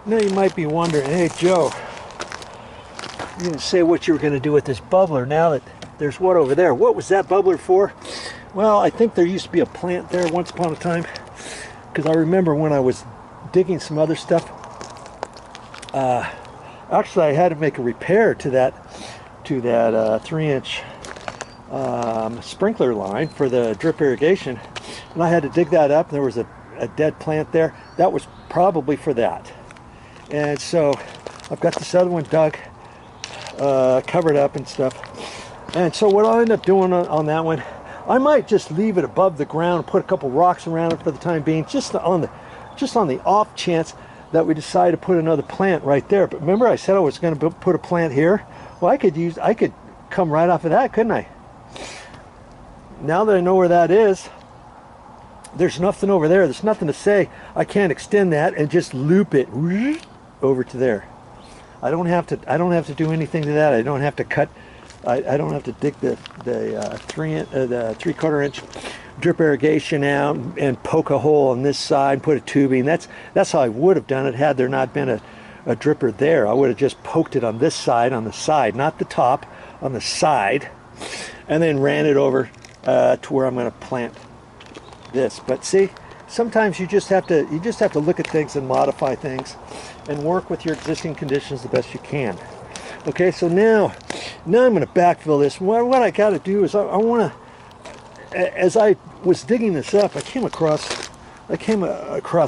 Now you might be wondering, hey Joe, you didn't say what you were going to do with this bubbler now that there's what over there. What was that bubbler for? Well, I think there used to be a plant there once upon a time, because I remember when I was digging some other stuff, actually I had to make a repair to that 3-inch sprinkler line for the drip irrigation, and I had to dig that up. There was a dead plant there. That was probably for that. And so I've got this other one dug, covered up and stuff. And so what I'll end up doing on that one, I might just leave it above the ground and put a couple rocks around it for the time being, just on the off chance that we decide to put another plant right there. But remember I said I was going to put a plant here? Well, I could come right off of that, couldn't I? Now that I know where that is, there's nothing over there. There's nothing to say I can't extend that and just loop it over to there. I don't have to do anything to that. I don't have to cut. I don't have to dig the 3/4 inch drip irrigation out and poke a hole on this side and put a tubing. That's how I would have done it had there not been a dripper there. I would have just poked it on this side, on the side, not the top, on the side, and then ran it over to where I'm going to plant this. But see, sometimes you just have to look at things and modify things and work with your existing conditions the best you can. Okay, so now I'm going to backfill this. What I got to do is I want to, as I was digging this up, I came across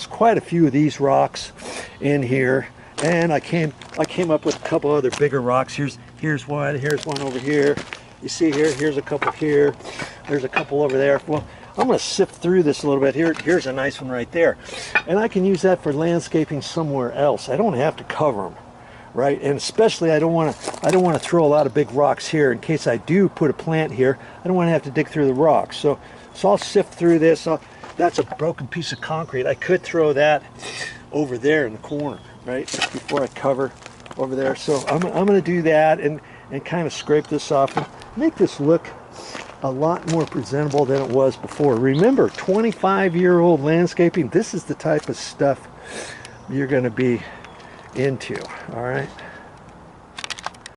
quite a few of these rocks in here, and I came up with a couple other bigger rocks. Here's one over here. You see here's a couple here. There's a couple over there. Well, I'm going to sift through this a little bit. Here's a nice one right there, and I can use that for landscaping somewhere else. I don't have to cover them, right? And especially I don't want to throw a lot of big rocks here in case I do put a plant here. I don't want to have to dig through the rocks. So I'll sift through this. That's a broken piece of concrete. I could throw that over there in the corner, right, before I cover over there. So I'm going to do that and kind of scrape this off and make this look a lot more presentable than it was before. Remember, 25-year-old landscaping, this is the type of stuff you're going to be into. All right.